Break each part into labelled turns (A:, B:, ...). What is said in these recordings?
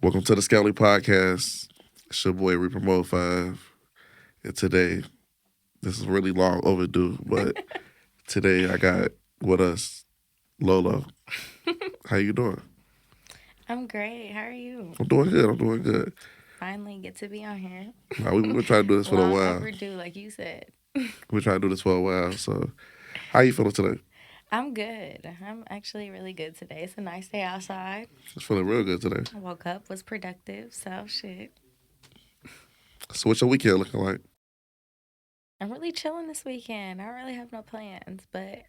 A: Welcome to the Scoutly Podcast. It's your boy Reaper Mo 5. And today, this is really long overdue, but today I got with us Lolo. How you doing?
B: I'm great. How are you?
A: I'm doing good. I'm doing good.
B: Finally get to be on here.
A: Now, we've been trying to do this for a
B: Long
A: while.
B: overdue, like you said.
A: We're trying to do this for a while. So, how you feeling today?
B: I'm good. I'm actually really good today. It's a nice day outside.
A: Just feeling real good today.
B: I woke up, was productive, so shit.
A: So, what's your weekend looking like?
B: I'm really chilling this weekend. I don't really have no plans, but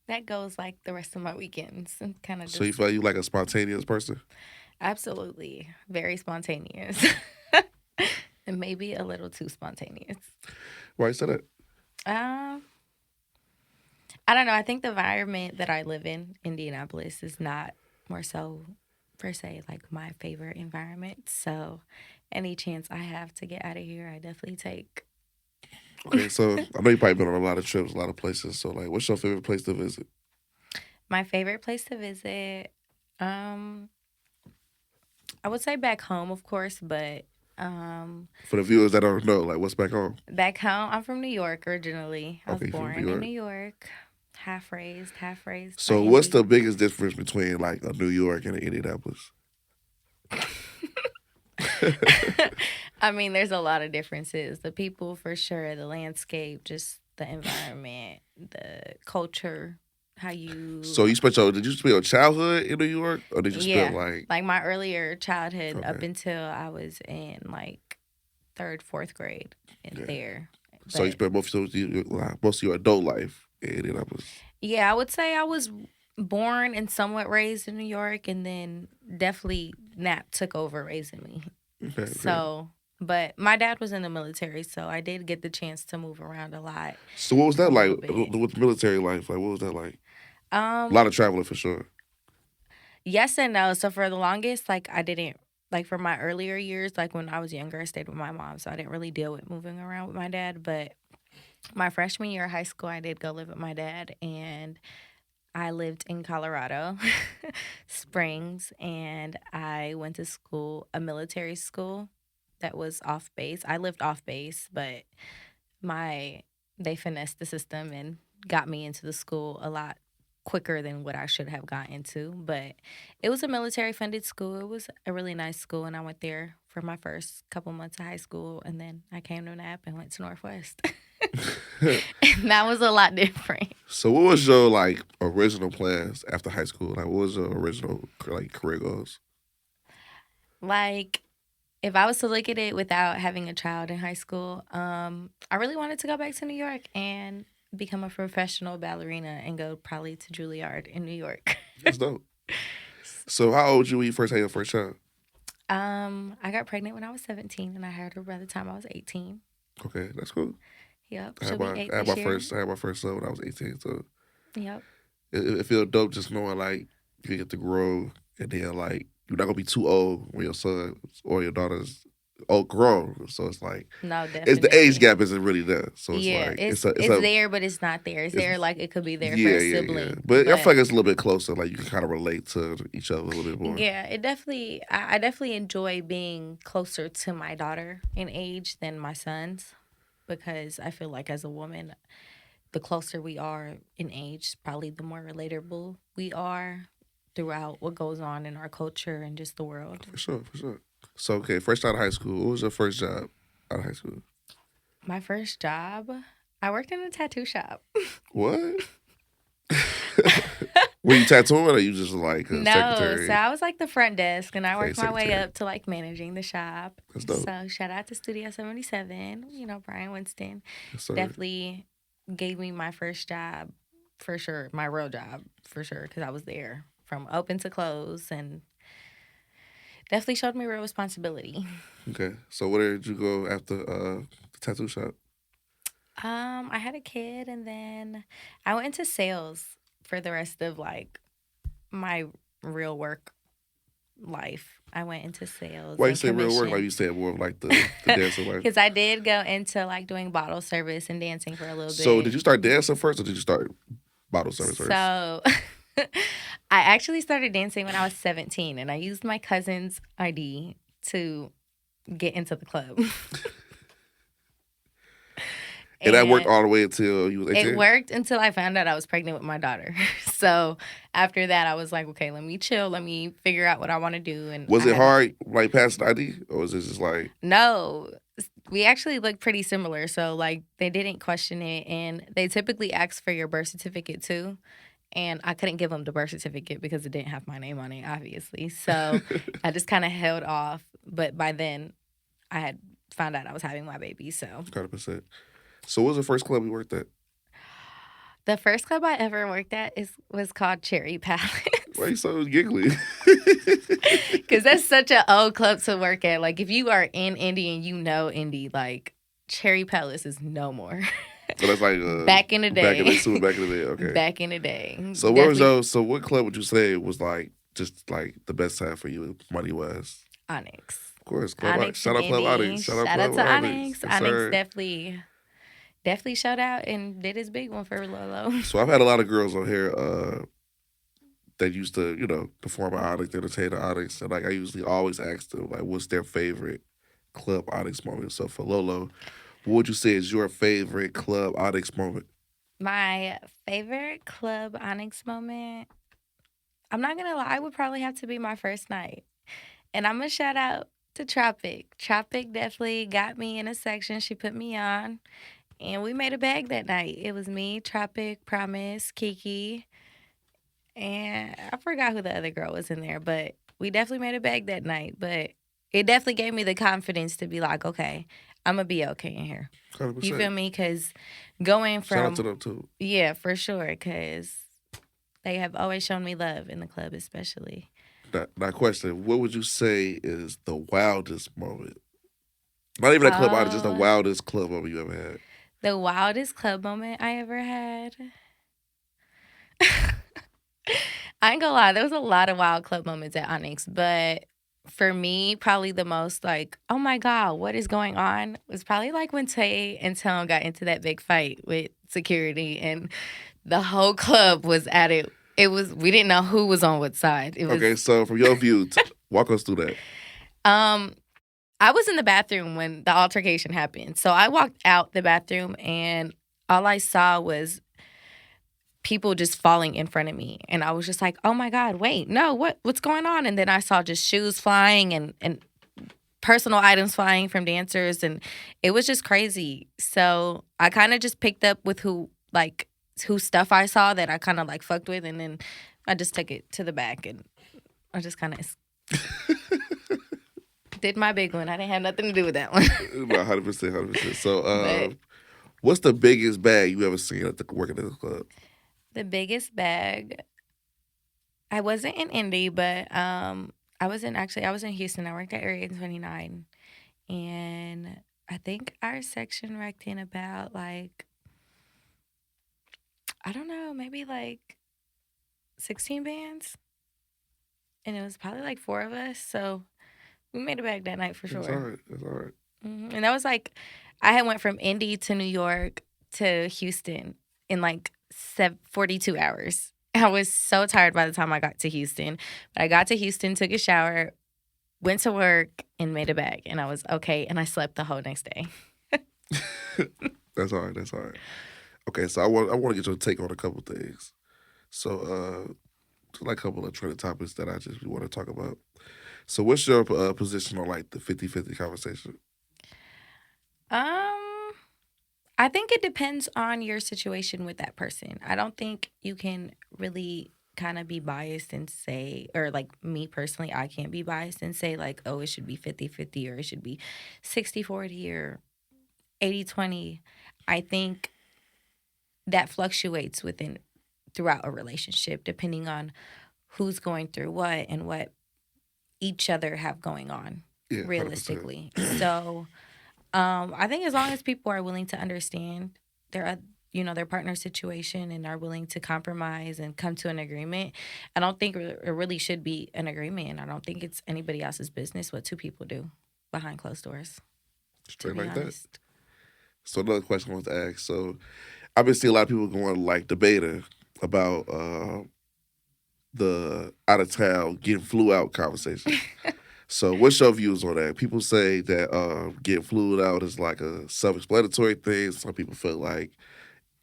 B: that goes like the rest of my weekends and kind of
A: So, you
B: just
A: feel like you like a spontaneous person?
B: absolutely very spontaneous. And maybe a little too spontaneous.
A: Why you say that?
B: Um, I don't know. I think the environment that I live in, Indianapolis, is not more so per se like my favorite environment. So any chance I have to get out of here, I definitely take.
A: Okay, so I know you probably been on a lot of trips, a lot of places. So, like, what's your favorite place to visit?
B: My favorite place to visit, um, I would say back home, of course, but
A: For the viewers that don't know, like, what's back home?
B: back home, I'm from New York originally. I was
A: Okay, you from New
B: born in New
A: York.
B: York, half raised by
A: So what's the
B: Indy.
A: biggest difference between like a New York and an Indianapolis?
B: I mean, there's a lot of differences. The people, for sure, the landscape, just the environment, the culture, how
A: So
B: you,
A: you spent your did you spend your childhood in New York or did you spend
B: yeah,
A: like
B: like my earlier childhood up
A: okay.
B: until I was in like third, fourth grade in
A: Yeah.
B: there.
A: So you
B: But
A: spent most of your adult life in Indianapolis.
B: yeah, I would say I was born and somewhat raised in New York, and then definitely Nap took over raising me.
A: Okay, okay.
B: So, but my dad was in the military, so I did get the chance to move around a lot
A: So what was
B: a
A: that like
B: little bit.
A: with military life? Like what was that like? A
B: Um,
A: lot of traveling for sure.
B: yes and no. So for the longest, like I didn't like for my earlier years, like when I was younger, I stayed with my mom, so I didn't really deal with moving around with my dad. But my freshman year of high school, I did go live with my dad, and I lived in Colorado Springs, and I went to school, a military school that was off base. I lived off base, but my they finessed the system and got me into the school a lot quicker than what I should have gotten into. But it was a military funded school. It was a really nice school, and I went there for my first couple months of high school, and then I came to Nap and went to Northwest. And that was a lot different.
A: So what was your like original plans after high school? Like what was your original like career goals?
B: Like, if I was to look at it without having a child in high school, I really wanted to go back to New York and become a professional ballerina and go probably to Juilliard in New York.
A: That's dope. So how old you when you first had your first child?
B: I got pregnant when I was 17 and I had her by the time I was 18.
A: Okay, that's cool.
B: Yep,
A: I
B: she'll
A: had
B: be
A: my
B: 8
A: I had
B: this
A: my
B: year.
A: first son when I was 18. So
B: Yep.
A: it feels dope just knowing like you get to grow and then like you're not gonna be too old when your son or your daughter's all grown. So it's like
B: No,
A: it's the age
B: definitely.
A: gap isn't really there. So it's
B: Yeah,
A: like
B: it's
A: it's
B: it's
A: a
B: there, but it's not there. It's
A: it's
B: there like it could be there for
A: yeah,
B: a
A: yeah, yeah.
B: sibling,
A: But I feel
B: but
A: like it's a little bit closer. Like you can kind of relate to each other a little bit more.
B: yeah, it definitely. I definitely enjoy being closer to my daughter in age than my sons because I feel like as a woman, the closer we are in age, probably the more relatable we are throughout what goes on in our culture and just the world.
A: For sure, for sure. So okay, fresh out of high school, what was your first job out of high school?
B: My first job, I worked in a tattoo shop.
A: What? Were you tattooing or you just like a
B: No, so
A: secretary?
B: I was like the front desk and I
A: Okay,
B: worked my way
A: secretary.
B: up to like managing the shop.
A: That's dope.
B: So shout out to Studio 77, Brian Winston.
A: Yes, sir.
B: Definitely gave me my first job for sure, my real job for sure, because I was there from open to close and definitely showed me real responsibility.
A: Okay. So where did you go after the tattoo shop?
B: I had a kid and then I went into sales for the rest of like my real work life. I went into sales
A: Why you
B: and
A: say real work? Like
B: commission
A: you said more of like the dancing life.
B: because I did go into like doing bottle service and dancing for a little
A: So did
B: bit.
A: you start dancing first or did you start bottle service first?
B: So I actually started dancing when I was 17, and I used my cousin's ID to get into the club.
A: And that worked
B: And
A: all the way until you was
B: it
A: 18?
B: worked until I found out I was pregnant with my daughter. So after that, I was like, okay, let me chill. Let me figure out what I want to do. And
A: Was
B: I
A: it
B: had
A: hard, like, passing ID? Or was it just like,
B: no, we actually look pretty similar. So like they didn't question it. And they typically ask for your birth certificate too. And I couldn't give them the birth certificate because it didn't have my name on it, obviously. So I just kind of held off. But by then, I had found out I was having my baby. So
A: 100%? So what was the first club you worked at?
B: the first club I ever worked at was called Cherry Palace.
A: Why you so giggly?
B: Because that's such an old club to work at. Like, if you are in Indy and you know Indy, like, Cherry Palace is no more.
A: So that's like
B: Back in the day.
A: super back in the day. Okay.
B: Back in the day.
A: So what was
B: Definitely
A: your, so what club would you say was like just like the best time for you money wise?
B: Onyx.
A: Of course, Club Onyx.
B: Onyx
A: Shout
B: and
A: out Club
B: Indy.
A: Onyx. Shout out
B: Shout out
A: Club
B: to
A: Onyx.
B: Onyx.
A: Yes,
B: Onyx
A: sir.
B: definitely showed out and did his big one for Lolo.
A: So I've had a lot of girls on here that used to, perform at Onyx, entertain at Onyx, and like I usually always ask them like what's their favorite Club Onyx moment. So for Lolo, what would you say is your favorite Club Onyx moment?
B: My favorite club Onyx moment, I'm not gonna lie, would probably have to be my first night. And I'm gonna shout out to Tropic. Tropic definitely got me in a section. She put me on, and we made a bag that night. It was me, Tropic, Promise, Kiki, and I forgot who the other girl was in there, but we definitely made a bag that night. But it definitely gave me the confidence to be like, okay, I'm gonna be okay in here. You feel
A: 100%.
B: me? Because going
A: Shout out to
B: from,
A: them too.
B: yeah, for sure, because they have always shown me love in the club, especially.
A: Now, question: what would you say is the wildest moment? Not even a Club Onyx, just the
B: Oh,
A: wildest club moment you ever had.
B: the wildest club moment I ever had. I ain't gonna lie, there was a lot of wild club moments at Onyx, but for me, probably the most like, oh my God, what is going on? Was probably like when Tay and Tone got into that big fight with security and the whole club was at it. We didn't know who was on what side. It was,
A: Okay, so from your view, walk us through that.
B: um, I was in the bathroom when the altercation happened. So I walked out the bathroom and all I saw was people just falling in front of me. And I was just like, oh my God, wait, no, what's going on? And then I saw just shoes flying and personal items flying from dancers and it was just crazy. So I kind of just picked up with who stuff I saw that I kind of like fucked with and then I just took it to the back and I just kind of did my big one. I didn't have nothing to do with that one.
A: No, 100%, 100%. So,
B: But
A: what's the biggest bag you ever seen at the working at the club?
B: the biggest bag, I wasn't in Indy, but I was in Houston. I worked at Area 29 and I think our section racked in about like I don't know, maybe like 16 bands. And it was probably like four of us. So we made it back that night for
A: That's all
B: sure.
A: right. That's all right.
B: And that was like, I had went from Indy to New York to Houston in like 42 hours. I was so tired by the time I got to Houston. But I got to Houston, took a shower, went to work, and made it back. And I was okay. And I slept the whole next day.
A: That's all right. That's all right. Okay, so I want to get your take on a couple things. So, just like a couple of trending topics that I just want to talk about. So, what's your position on like the 50-50 conversation?
B: Um, I think it depends on your situation with that person. I don't think you can really kind of be biased and say, or like me personally, I can't be biased and say, like, oh, it should be 50-50 or it should be 60-40 or 80-20. I think that fluctuates throughout a relationship depending on who's going through what and what each other have going on
A: Yeah, 100%.
B: realistically. So I think as long as people are willing to understand their their partner situation and are willing to compromise and come to an agreement, I don't think it really should be an agreement. I don't think it's anybody else's business what two people do behind closed doors. To
A: Straight
B: be
A: like that.
B: honest,
A: So, another question I want to ask. So, I've been seeing a lot of people going like debating about the out of town getting flew out conversation. So, what's your views on that? People say that getting flued out is like a self-explanatory thing. Some people feel like,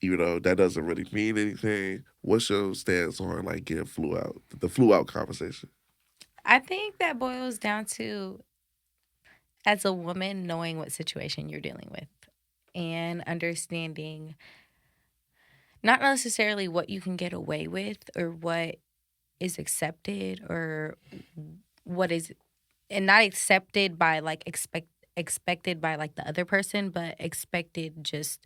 A: that doesn't really mean anything. What's your stance on like getting flew out, the flew out conversation?
B: I think that boils down to, as a woman, knowing what situation you're dealing with and understanding not necessarily what you can get away with or what is accepted or what is, and not accepted by like expected by like the other person, but expected just,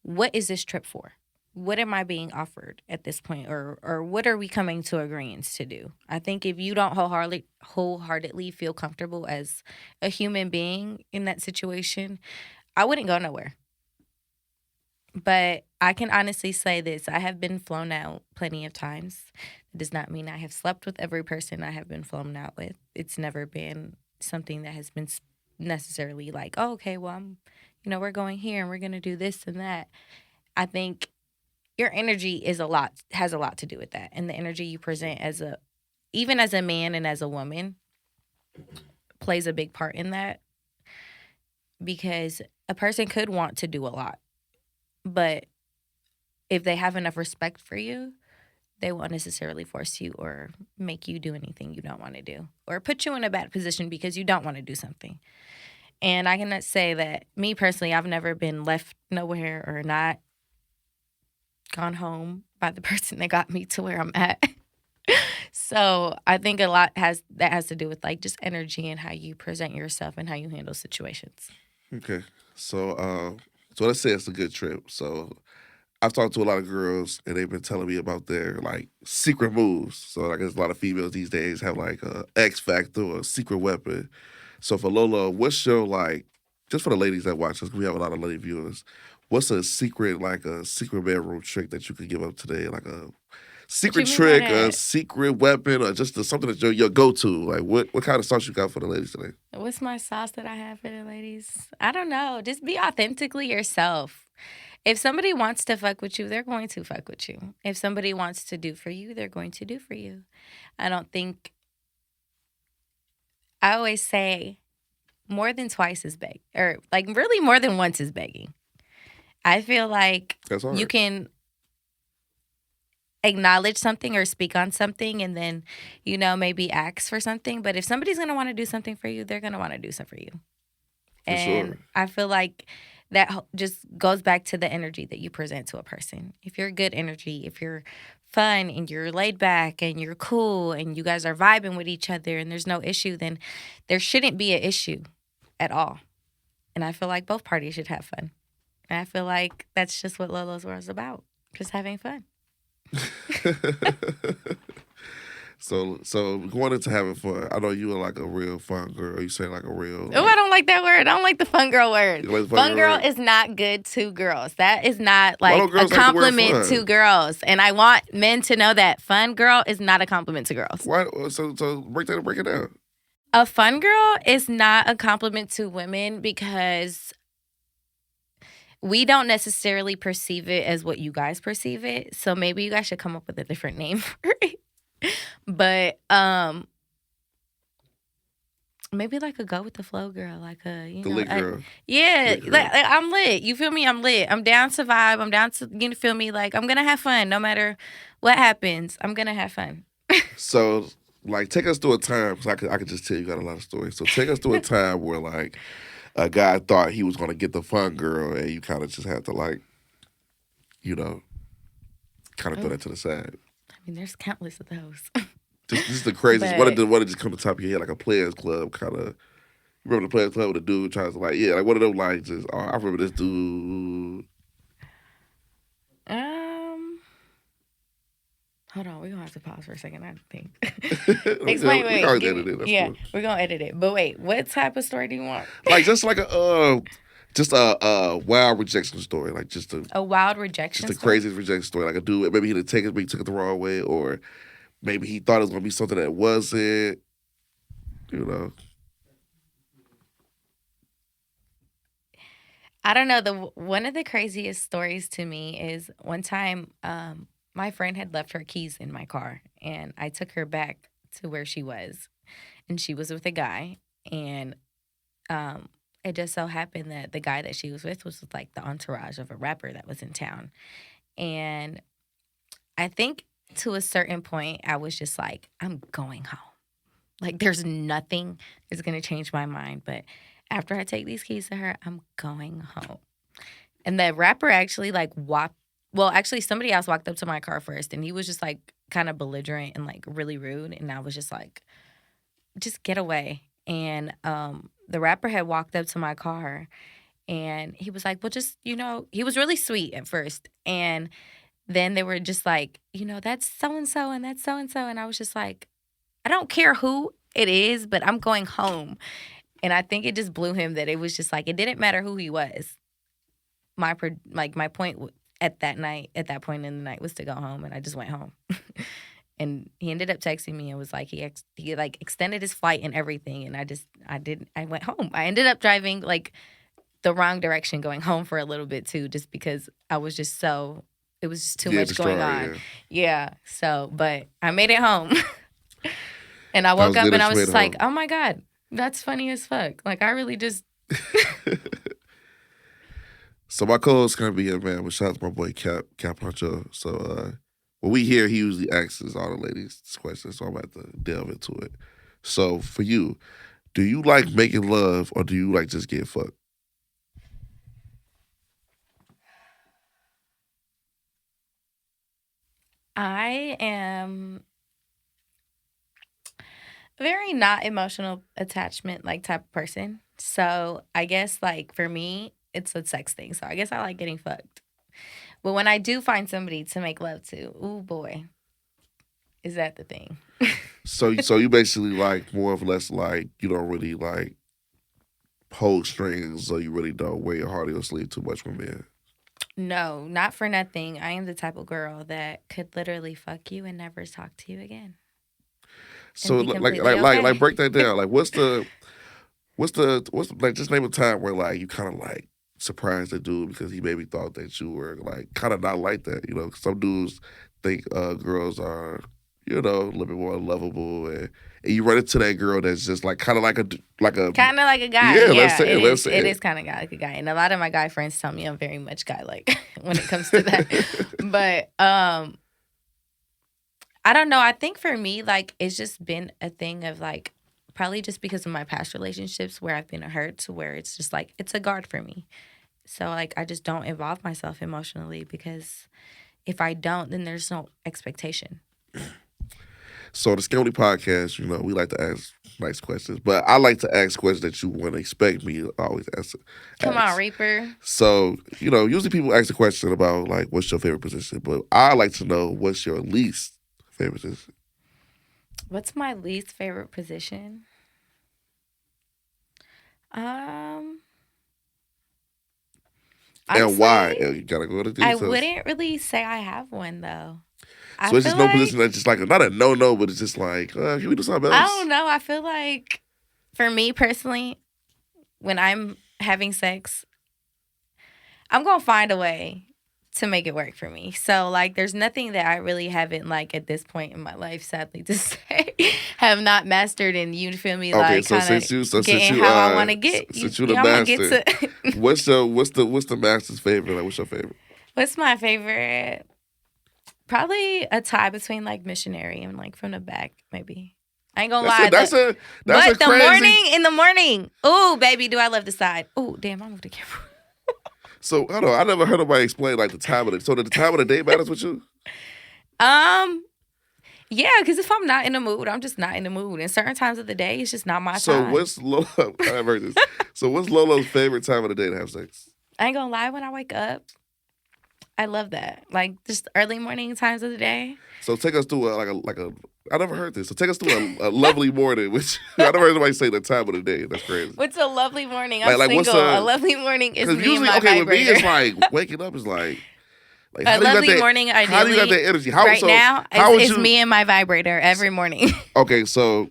B: what is this trip for? What am I being offered at this point, or what are we coming to agreements to do? I think if you don't wholeheartedly feel comfortable as a human being in that situation, I wouldn't go nowhere. But I can honestly say this: I have been flown out plenty of times. It does not mean I have slept with every person I have been flown out with. It's never been something that has been necessarily like, oh, okay, well, we're going here and we're going to do this and that. I think your energy has a lot to do with that, and the energy you present even as a man and as a woman plays a big part in that, because a person could want to do a lot, but if they have enough respect for you, they won't necessarily force you or make you do anything you don't want to do or put you in a bad position because you don't want to do something. And I cannot say that, me personally, I've never been left nowhere or not gone home by the person that got me to where I'm at. So I think a lot has to do with like just energy and how you present yourself and how you handle situations.
A: Okay, so let's say it's a good trip. So I've talked to a lot of girls and they've been telling me about their like secret moves. So I guess a lot of females these days have like a X factor or a secret weapon. So for Lola, what's your like, just for the ladies that watch us, we have a lot of lady viewers. What's a secret bedroom trick that you could give up today? Like a
B: What you
A: secret
B: mean by
A: trick, a
B: that?
A: secret weapon, or just something that your go to. Like what kind of sauce you got for the ladies today?
B: What's my sauce that I have for the ladies? I don't know. Just be authentically yourself. If somebody wants to fuck with you, they're going to fuck with you. If somebody wants to do for you, they're going to do for you. I don't think, I always say more than twice is beg, or like really more than once is begging. I feel like
A: That's
B: you
A: hard.
B: can acknowledge something or speak on something and then, maybe ask for something. But if somebody's going to want to do something for you, they're going to want to do something for you.
A: For
B: And
A: sure.
B: I feel like that just goes back to the energy that you present to a person. If you're good energy, if you're fun and you're laid back and you're cool and you guys are vibing with each other and there's no issue, then there shouldn't be an issue at all. And I feel like both parties should have fun. And I feel like that's just what Lolo's World is about, just having fun.
A: So going into having fun, I know you are like a real fun girl. You say like a real
B: Oh, I
A: like
B: don't like that word. I don't like the fun girl word.
A: you like the fun
B: Fun
A: girl,
B: girl
A: right?
B: is not good to girls. That is not
A: Why don't
B: like a
A: girls like the word
B: compliment to
A: fun?
B: girls. And I want men to know that fun girl is not a compliment to girls.
A: Why? So break it down.
B: A fun girl is not a compliment to women because we don't necessarily perceive it as what you guys perceive it. So maybe you guys should come up with a different name for it. But maybe like a go with the flow girl, like
A: The lit girl,
B: yeah,
A: lit girl.
B: like, I'm lit. You feel me? I'm lit. I'm down to vibe. I'm down to, feel me? Like, I'm gonna have fun no matter what happens. I'm gonna have fun.
A: So like take us through a time because I could just tell you got a lot of stories. So take us through a time where like a guy thought he was gonna get the fun girl and you kind of just had to like you know kind of throw
B: Oh,
A: that to the side.
B: I mean, there's countless of those.
A: Just the craziest.
B: But
A: What did just come to the top of your head like a players club kind of. Remember the players club with the dude tries to like yeah like one of them like just I remember this dude.
B: um, hold on, we're gonna have to pause for a second. I think.
A: Yeah,
B: Explain.
A: we can
B: Wait,
A: always
B: give
A: edit
B: me.
A: it. That's
B: Yeah,
A: cool.
B: we're gonna edit it. But wait, what type of story do you want?
A: Like just like a wild rejection story, like
B: A wild
A: just
B: rejection
A: the
B: story.
A: craziest rejection story. Like a dude, maybe he didn't take it, maybe he took it the wrong way, or maybe he thought it was gonna be something that wasn't. You know,
B: I don't know. The one of the craziest stories to me is one time, my friend had left her keys in my car, and I took her back to where she was, and she was with a guy, and um, it just so happened that the guy that she was with like the entourage of a rapper that was in town, and I think to a certain point, I was just like, I'm going home. Like, there's nothing that's gonna change my mind, but after I take these keys to her, I'm going home. And the rapper actually like walked. Well, actually, somebody else walked up to my car first, and he was just like kind of belligerent and like really rude. And I was just like, just get away. And the rapper had walked up to my car, and he was like, well, just he was really sweet at first, and then they were just like, that's so and so, and that's so and so, and I was just like, I don't care who it is, but I'm going home. And I think it just blew him that it was just like it didn't matter who he was. My point at that point in the night was to go home, and I just went home. And he ended up texting me and was like he like extended his flight and everything, and I went home. I ended up driving like the wrong direction going home for a little bit too, just because I was just so it was just too much going on. Yeah. So, but I made it home. And I woke up and I was just like, oh my God, that's funny as fuck. Like, I really just.
A: So my co-host gonna be here, man. But shout out to my boy Cap Honcho. So when we hear, he usually asks all the ladies this question, so I'm about to delve into it. So for you, do you like making love or do you like just get fucked?
B: I am very not emotional attachment like type of person. So I guess like for me, it's a sex thing. So I guess I like getting fucked. But when I do find somebody to make love to, ooh boy, is that the thing?
A: So you basically like more or less like you don't really like hold strings, so you really don't wear your heart on your sleeve too much with men.
B: No, not for nothing. I am the type of girl that could literally fuck you and never talk to you again and
A: So
B: be completely
A: like
B: okay.
A: break that down. Like what's the like just name a time where like you kind of like surprised the dude because he maybe thought that you were like kind of not like that. You know, some dudes think girls are a little bit more lovable, and you run into that girl that's just like kind of like a
B: Kind of like a guy.
A: yeah.
B: Yeah, it
A: Let's
B: is.
A: say
B: It
A: it.
B: is kind of like a guy, and a lot of my guy friends tell me I'm very much guy like when it comes to that. But I don't know. I think for me, like it's just been a thing of like probably just because of my past relationships where I've been hurt to where it's just like it's a guard for me. So like I just don't involve myself emotionally because if I don't, then there's no expectation.
A: So the Scamly podcast, we like to ask nice questions, but I like to ask questions that you wouldn't expect me to always ask.
B: Come on, Reaper.
A: So usually people ask a question about like what's your favorite position, but I like to know what's your least favorite position.
B: What's my least favorite position? Um,
A: And why?
B: Honestly,
A: You gotta go to
B: I
A: details.
B: wouldn't really say I have one though. I
A: So it's
B: feel
A: just no position
B: like
A: that's just like not a no, but it's just like can we do something
B: I
A: else?
B: don't know. I feel like for me personally, when I'm having sex, I'm gonna find a way to make it work for me. So like there's nothing that I really haven't like at this point in my life, sadly to say, have not mastered and you feel me
A: Okay,
B: like
A: so
B: kind
A: since
B: of getting how I wanna get.
A: since you the
B: I'm gonna get
A: master,
B: to
A: what's the master's favorite? Like what's your favorite?
B: what's my favorite? Probably a tie between like missionary and like from the back, maybe. I ain't gonna
A: That's
B: lie.
A: a that's a that's a
B: But the
A: crazy.
B: morning in the morning. Ooh, baby, do I love the side. Ooh, damn, I moved the camera.
A: So hold on, I never heard nobody explain like the time of the. So the time of the day matters with you.
B: Um, yeah, because if I'm not in the mood, I'm just not in the mood. And certain times of the day, it's just not my
A: So
B: time.
A: what's Lola? I've heard this. So what's Lolo's favorite time of the day to have sex?
B: I ain't gonna lie, when I wake up, I love that. Like just early morning times of the day.
A: So take us through like a. I never heard this. So take us through a lovely morning, which I never heard anybody say the time of the day. That's crazy.
B: What's a lovely morning? I'm
A: Like what's
B: single. A lovely morning is
A: because
B: me and
A: usually
B: my
A: okay with me
B: vibrator.
A: it's like waking up is like
B: A
A: how do you got
B: lovely
A: that
B: morning,
A: how do you got
B: ideally,
A: that energy?
B: right now,
A: how would
B: is
A: you
B: me and my vibrator every morning
A: okay so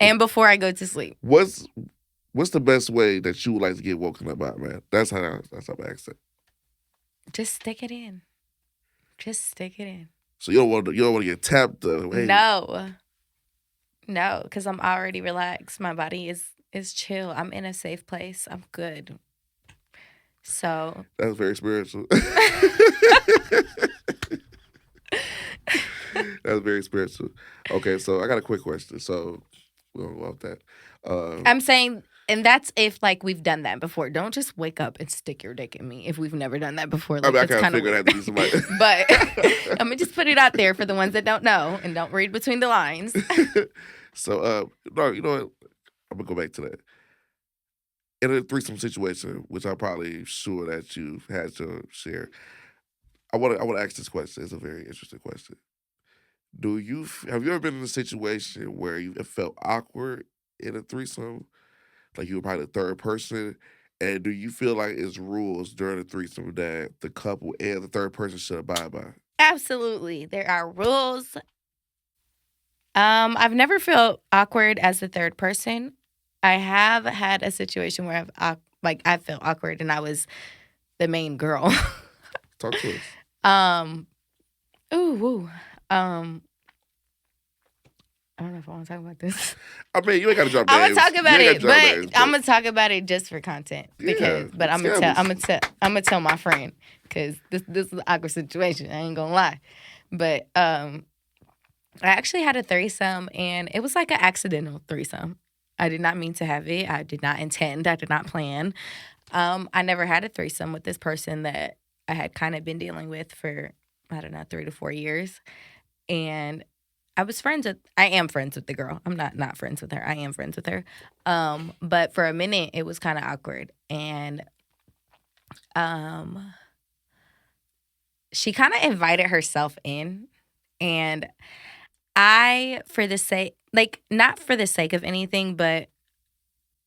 B: and before I go to sleep.
A: what's the best way that you would like to get woken up by, man? That's how I ask it.
B: Just stick it in. Just stick it in.
A: So you don't want to get tapped. Hey,
B: No, because I'm already relaxed. My body is chill. I'm in a safe place. I'm good. So
A: that's very spiritual. That's very spiritual. Okay, so I got a quick question. So we'll go off that.
B: I'm saying, and that's if like we've done that before. Don't just wake up and stick your dick in me if we've never done that before.
A: I
B: Like
A: mean, I
B: that's
A: kind of
B: kind of
A: figured it
B: weird.
A: had to be somebody.
B: But I'm gonna just put it out there for the ones that don't know and don't read between the lines.
A: So, no, you know what? I'm gonna go back to that. In a threesome situation, which I'm probably sure that you've had to share, I want to ask this question. It's a very interesting question. Have you ever been in a situation where you have felt awkward in a threesome, like you were probably the third person, and do you feel like it's rules during the threesome that the couple and the third person should abide by?
B: Absolutely, there are rules. I've never felt awkward as the third person. I have had a situation where I felt awkward and I was the main girl.
A: Talk to us.
B: um, ooh, woo. I don't know if I want to talk about this.
A: I mean, you ain't got to drop
B: I'm
A: names.
B: gonna talk about
A: You ain't
B: it,
A: gotta drop
B: but
A: names,
B: I'm gonna talk about it just for content
A: yeah,
B: but I'm
A: scandals.
B: gonna tell my friend because this is an awkward situation. I ain't gonna lie, but I actually had a threesome and it was like an accidental threesome. I did not mean to have it. I did not intend. I did not plan. I never had a threesome with this person that I had kind of been dealing with for, I don't know, 3 to 4 years. And I am friends with the girl. I'm not friends with her. I am friends with her. But for a minute, it was kind of awkward. And um, she kind of invited herself in. And for the sake, like, not for the sake of anything, but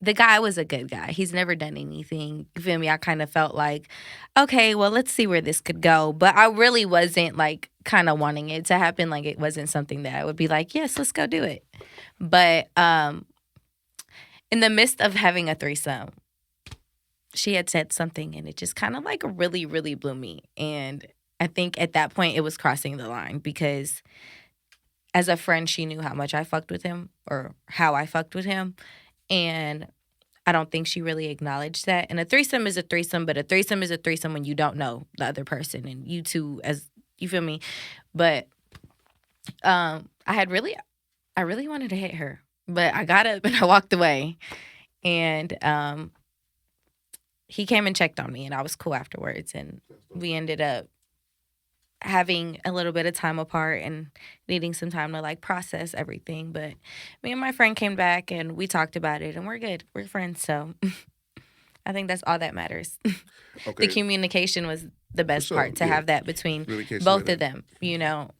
B: the guy was a good guy. He's never done anything. You feel me? I kind of felt like, okay, well, let's see where this could go. But I really wasn't like kind of wanting it to happen. Like it wasn't something that I would be like, yes, let's go do it. But in the midst of having a threesome, she had said something and it just kind of like really, really blew me. And I think at that point it was crossing the line because as a friend, she knew how much I fucked with him or how I fucked with him. And I don't think she really acknowledged that. And a threesome is a threesome, but a threesome is a threesome when you don't know the other person and you two as you feel me. But I really wanted to hit her, but I got up and I walked away. And he came and checked on me, and I was cool afterwards. And we ended up having a little bit of time apart and needing some time to like process everything. But me and my friend came back and we talked about it, and we're good. We're friends, so I think that's all that matters. The
A: Okay,
B: communication was the
A: for
B: best
A: sure.
B: part to
A: Yeah,
B: have that between
A: communication
B: both
A: matters.
B: of them,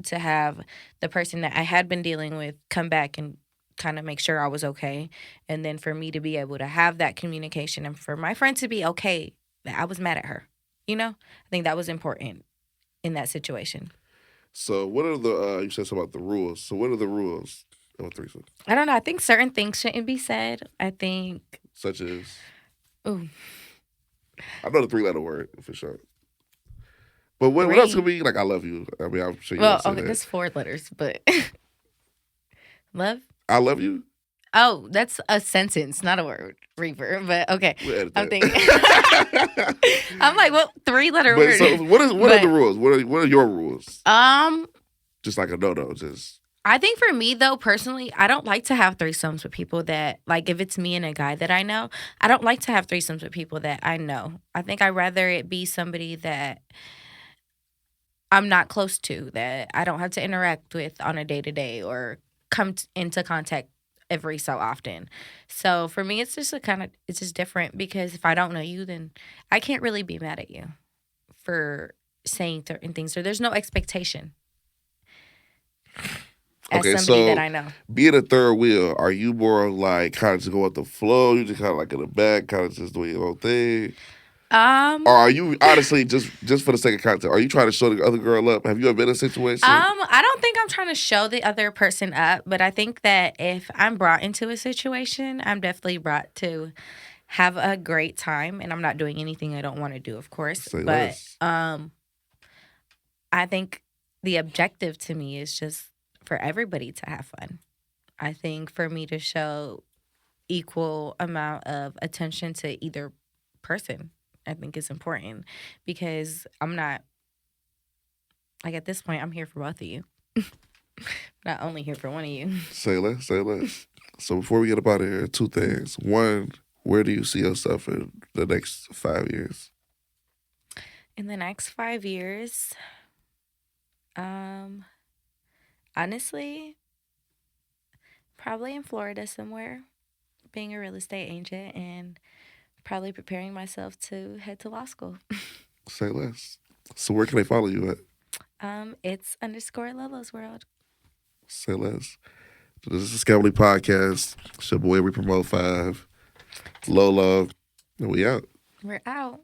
B: to have the person that I had been dealing with come back and kind of make sure I was okay. And then for me to be able to have that communication and for my friend to be okay that I was mad at her. I think that was important in that situation.
A: So, what are the you said something about the rules? So, what are the rules of a threesome?
B: I don't know. I think certain things shouldn't be said. I think,
A: Such as,
B: ooh,
A: I know the three-letter word for sure. But what else could
B: three.
A: be like? I love you. I mean, I'm sure you
B: Well,
A: don't say
B: okay,
A: that.
B: that's 4 letters, but love.
A: I love you.
B: Oh, that's a sentence, not a word, Reaper. But okay,
A: We'll edit
B: I'm thinking.
A: that.
B: I'm like, well, 3 letter
A: But
B: word.
A: so, what are the
B: But
A: rules? What are your rules?
B: um,
A: Just like a no. Just
B: I think for me though, personally, I don't like to have threesomes with people that like if it's me and a guy that I know, I don't like to have threesomes with people that I know. I think I'd rather it be somebody that I'm not close to, that I don't have to interact with on a day to day or into contact every so often. So for me, it's just it's just different because if I don't know you, then I can't really be mad at you for saying certain things. So there's no expectation as
A: okay.
B: somebody that
A: So,
B: I know.
A: being a third wheel, are you more like kind of just go with the flow? You just kind of like in the back, kind of just doing your own thing, or
B: Um,
A: are you honestly just for the sake of content? Are you trying to show the other girl up? Have you ever been in a situation?
B: I don't think I'm trying to show the other person up, but I think that if I'm brought into a situation, I'm definitely brought to have a great time, and I'm not doing anything I don't want to do, of course.
A: Say
B: But
A: less.
B: I think the objective to me is just for everybody to have fun. I think for me to show equal amount of attention to either person, I think is important because I'm not like at this point I'm here for both of you. Not only here for one of you.
A: Say less, say less. So before we get up out of here, two things. One, where do you see yourself in the next 5 years?
B: In the next 5 years, um, honestly, probably in Florida somewhere, being a real estate agent and probably preparing myself to head to law school.
A: Say less. So where can they follow you at?
B: It's underscore Lolo's World.
A: Say less. So this is a Scamly Podcast. It's your boy, We Promote 5. Lolo. And we out.
B: We're out.